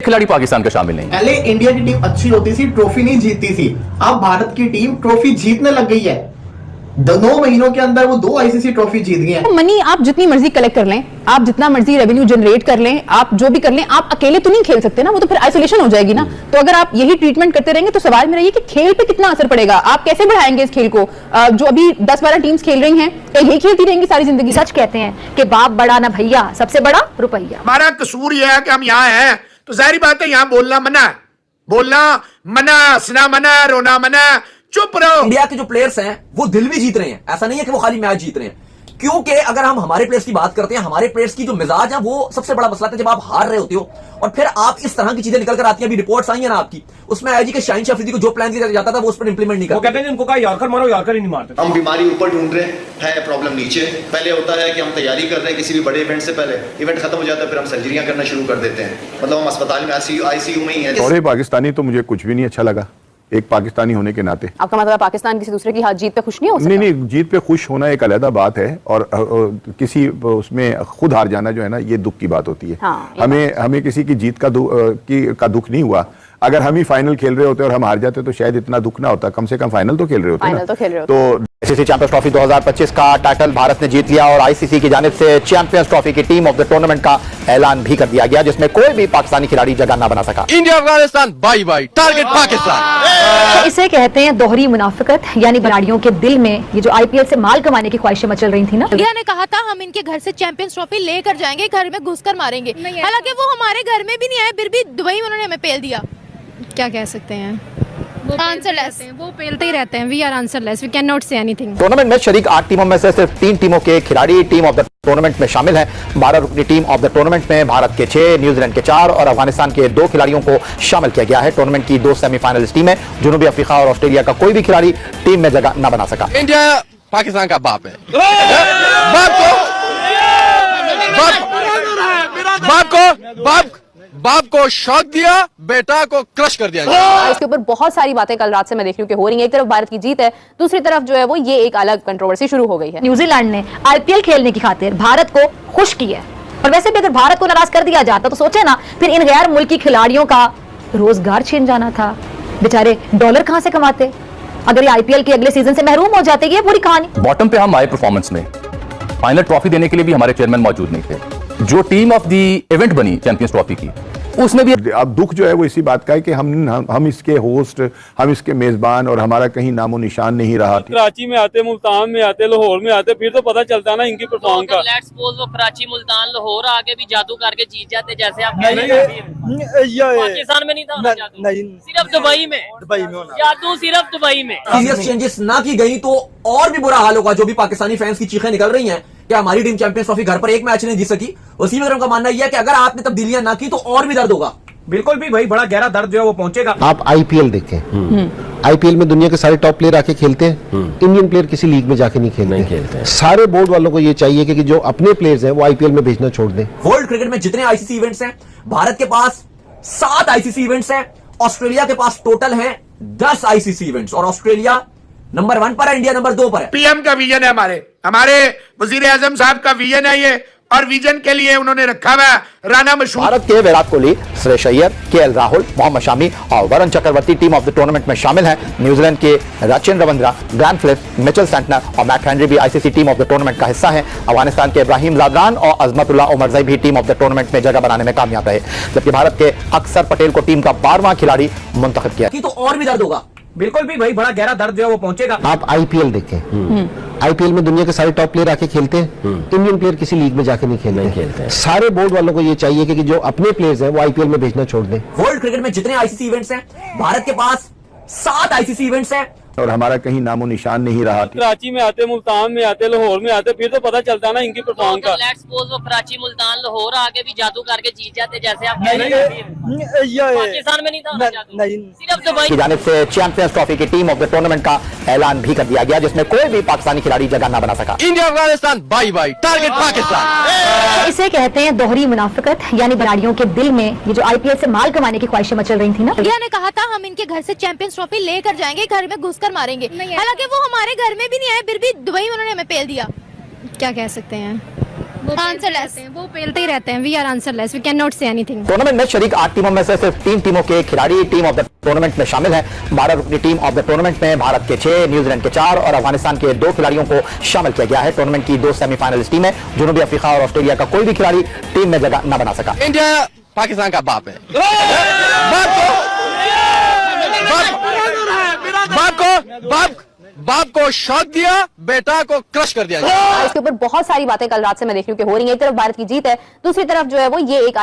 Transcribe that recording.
खिलाड़ी पाकिस्तान का शामिल नहीं। पहले इंडिया की टीम अच्छी होती थी, ट्रॉफी नहीं जीतती थी। अब भारत की टीम ट्रॉफी जीतने लग गई है। 9 महीनों के अंदर वो 2 आईसीसी ट्रॉफी जीत गई है। मनी आप जितनी मर्जी कलेक्ट कर लें, आप जितना मर्जी रेवेन्यू जनरेट कर लें, आप जो भी कर लें, आप अकेले तो नहीं खेल सकते ना, वो तो फिर आइसोलेशन हो जाएगी ना। तो अगर आप यही ट्रीटमेंट करते रहेंगे तो सवाल मेरा ये कि खेल पे कितना असर पड़ेगा, आप कैसे बढ़ाएंगे इस खेल को। जो अभी 10-12 टीम्स खेल रही हैं, यही खेलती रहेंगी सारी जिंदगी। सच कहते हैं कि बाप बड़ा ना भैया, सबसे बड़ा रुपया। हमारा कसूर यह है कि हम यहाँ हैं तो जाहिर बात है यहाँ बोलना मना है, बोलना मना, हंसना मना, रोना मना, चुप रहो। इंडिया के जो प्लेयर्स हैं वो दिल भी जीत रहे हैं, ऐसा नहीं है कि वो खाली मैच जीत रहे हैं। क्योंकि अगर हम हमारे प्लेयर्स की बात करते हैं, हमारे प्लेयर्स की जो मिजाज है वो सबसे बड़ा मसला था। जब आप हार रहे होते हो और फिर आप इस तरह की चीजें निकल कर आती हैं, अभी रिपोर्ट्स आई है ना आपकी, उसमें आईजी के शाहीन अफरीदी को जो प्लान दिया जाता था वो उस पर इंप्लीमेंट नहीं करते। वो कहते हैं उनको कहा यॉर्कर मारो, यॉर्कर ही नहीं मारते। हम बीमारी ऊपर ढूंढ रहे हैं, प्रॉब्लम नीचे। पहले होता है कि हम तैयारी कर रहे हैं किसी भी बड़े इवेंट से पहले, इवेंट खत्म हो जाता है फिर हम सर्जरियां करना शुरू कर देते हैं। मतलब हम अस्पताल में आईसीयू में ही है। दौरे पाकिस्तानी तो मुझे कुछ भी नहीं अच्छा लगा, एक पाकिस्तानी होने के नाते। आपका मतलब पाकिस्तान किसी दूसरे की जीत पे खुश नहीं हो सकता? नहीं, जीत पे खुश होना एक अलग बात है और किसी उसमें खुद हार जाना जो है ना, ये दुख की बात होती है। हाँ, हमें किसी की जीत का दुख नहीं हुआ। अगर हम ही फाइनल खेल रहे होते और हम हार जाते तो शायद इतना दुख ना होता। कम से कम फाइनल तो खेल रहे होते ना। तो आईसीसी चैंपियंस ट्रॉफी 2025 का टाइटल भारत ने जीत लिया और आईसीसी की जानिब से चैंपियंस ट्रॉफी की टीम ऑफ द टूर्नामेंट का ऐलान भी कर दिया गया, जिसमें कोई भी पाकिस्तानी खिलाड़ी जगह ना बना सका। India Afghanistan by by, target Pakistan. इसे कहते हैं दोहरी मुनाफिकत, यानी खिलाड़ियों के दिल में ये जो आईपीएल से माल कमाने की ख्वाहिशें मचल रही थी ना। इंडिया ने कहा था हम इनके घर से चैंपियंस ट्रॉफी लेकर जाएंगे, घर में घुसकर मारेंगे। हालांकि वो हमारे घर में भी नहीं आए, फिर भी दुबई में उन्होंने हमें पेल दिया। क्या कह सकते हैं, आंसरलेस, वो पेलते ही रहते हैं। We are answerless, we can not say anything. Tournament में शरीक 8 टीमों में से सिर्फ 3 टीमों के खिलाड़ी टीम ऑफ द टूर्नामेंट में शामिल हैं। 12 रुकनी टीम ऑफ द टूर्नामेंट में भारत के 6, न्यूजीलैंड के 4 और अफगानिस्तान के 2 खिलाड़ियों को शामिल किया गया है। टूर्नामेंट की 2 सेमीफाइनलिस्ट टीमें, जनूबी अफ्रीका और ऑस्ट्रेलिया का कोई भी खिलाड़ी टीम में जगह न बना सका। इंडिया पाकिस्तान का बाप है। बाप को शॉक दिया, बेटा को क्रश कर दिया। इसके ऊपर बहुत सारी बातें कल रात से मैं देख रही हूँ कि हो रही है। एक तरफ भारत की जीत है, दूसरी तरफ जो है वो ये एक अलग कंट्रोवर्सी शुरू हो गई है। न्यूजीलैंड ने आईपीएल खेलने की खातिर भारत को खुश किया, और वैसे भी अगर भारत को नाराज कर दिया जाता तो सोचे ना, फिर इन गैर मुल्की खिलाड़ियों का रोजगार छीन जाना था। बेचारे डॉलर कहां से कमाते अगर ये आईपीएल के अगले सीजन से महरूम हो जाते। ये पूरी कहानी। बॉटम पे हम आए परफॉर्मेंस में, फाइनल ट्रॉफी देने के लिए भी हमारे चेयरमैन मौजूद नहीं थे। जो टीम ऑफ द इवेंट बनी चैंपियंस ट्रॉफी की, उसमें भी अब दुख जो है वो इसी बात का है कि हम इसके होस्ट, हम इसके मेजबान और हमारा कहीं नामो निशान नहीं रहा। कराची में आते, मुल्तान में आते, लाहौर में आते, फिर तो पता चलता ना इनकी परफॉर्मेंस का। लेट्स सपोज वो कराची, मुल्तान, लाहौर आके भी जादू करके जीत जाते, जैसे आप पाकिस्तान में नहीं था जादू, सिर्फ दुबई में जादू, सिर्फ दुबई में। सीरियस चेंजेस ना की गई तो और भी बुरा हाल होगा। जो भी पाकिस्तानी फैंस की चीखें निकल रही हैं कि हमारी टीम चैंपियंस ट्रॉफी घर पर एक मैच नहीं जीत सकी, वसीम अकरम का मानना यह है कि अगर आपने तब्दीलियां ना की तो और भी दर्द होगा। बिल्कुल भी भाई, बड़ा गहरा दर्द जो है वो पहुंचेगा। आप आईपीएल देखें, आईपीएल में दुनिया के सारे टॉप प्लेयर आके खेलते हैं। इंडियन प्लेयर किसी लीग में जाके नहीं खेलते। सारे बोर्ड वालों को ये चाहिए कि जो अपने प्लेयर्स हैं वो आईपीएल में भेजना छोड़ दें। वर्ल्ड क्रिकेट में जितने आईसीसी इवेंट्स हैं, भारत के पास 7 आईसीसी इवेंट्स हैं, ऑस्ट्रेलिया के पास टोटल हैं 10 आईसीसी इवेंट्स, और ऑस्ट्रेलिया नंबर 1 पर है, इंडिया नंबर 2 पर है। पीएम का विजन है, हमारे वजीर आजम साहब का विजन है ये, और विजन के लिए उन्होंने रखा हुआ राना मशहूर। भारत के विराट कोहली, श्रेयस अय्यर, केएल राहुल, मोहम्मद शामी और Varun Chakravarthy team of the tournament में शामिल हैं। न्यूजीलैंड के Rachin Ravindra, Glenn Phillips, Mitchell Santner और मैट हेनरी भी ICC team of the tournament का हिस्सा हैं। अफगानिस्तान के इब्राहिम जादरान और अजमतुल्लाह उमरजई भी टीम ऑफ द टूर्नामेंट में जगह बनाने में कामयाब रहे, जबकि भारत के अक्सर पटेल को टीम का 12वां खिलाड़ी मुंतखब किया। तो और भी दर्द होगा। बिल्कुल भी भाई, बड़ा गहरा दर्द जो है वो पहुंचेगा। आप आईपीएल देखें, आईपीएल में दुनिया के सारे टॉप प्लेयर आके खेलते हैं। इंडियन प्लेयर किसी लीग में जाके नहीं खेलते। सारे बोर्ड वालों को ये चाहिए कि जो अपने प्लेयर्स हैं वो आईपीएल में भेजना छोड़ दें। वर्ल्ड क्रिकेट में जितने आईसीसी इवेंट्स हैं, भारत के पास 7 आईसीसी इवेंट्स हैं, और हमारा कहीं नामो निशान नहीं रहा। कराची में आते, मुल्तान में आते, लाहौर में आते, फिर तो पता चलता ना इनकी परफॉर्मेंस का। लेट्स सपोज वो कराची, मुल्तान, लाहौर आके भी जादू करके जीत जाते, जैसे आप पाकिस्तान में नहीं था जादू, सिर्फ दुबई। की जानिब से चैंपियंस ट्रॉफी की टीम ऑफ द टूर्नामेंट का ऐलान भी कर दिया गया, जिसमें कोई भी पाकिस्तानी खिलाड़ी जगह न बना सका। India Afghanistan by by, target Pakistan. इसे कहते हैं दोहरी मुनाफिकत, यानी खिलाड़ियों के दिल में ये जो आईपीएल से माल कमाने की ख्वाहिशें मचल रही थी ना। इंडिया ने कहा था हम इनके घर से चैंपियंस ट्रॉफी लेकर जाएंगे, घर में घुसकर मारेंगे। हालांकि वो हमारे घर में भी नहीं आए, फिर भी दुबई में उन्होंने हमें पेल दिया। क्या कह सकते हैं, आंसरलेस वो पेलते ही रहते हैं. We are answerless. We can not say anything. Tournament में शरीक 8 टीमों में से सिर्फ 3 टीमों के खिलाड़ी टीम ऑफ द टूर्नामेंट में शामिल हैं. भारत अपनी टीम ऑफ द टूर्नामेंट में भारत के 6, न्यूजीलैंड के 4 और अफगानिस्तान के 2 खिलाड़ियों को शामिल किया गया है. टूर्नामेंट की 2 सेमीफाइनलिस्ट टीमें जनूबी अफ्रीका और ऑस्ट्रेलिया का कोई भी खिलाड़ी टीम में जगह न बना सका. इंडिया पाकिस्तान का बाप है. बाप को शॉक दिया, बेटा को क्रश कर दिया. इसके ऊपर बहुत सारी बातें कल रात से मैं देख रही हूँ कि हो रही है. एक तरफ भारत की जीत है, दूसरी तरफ जो है वो ये एक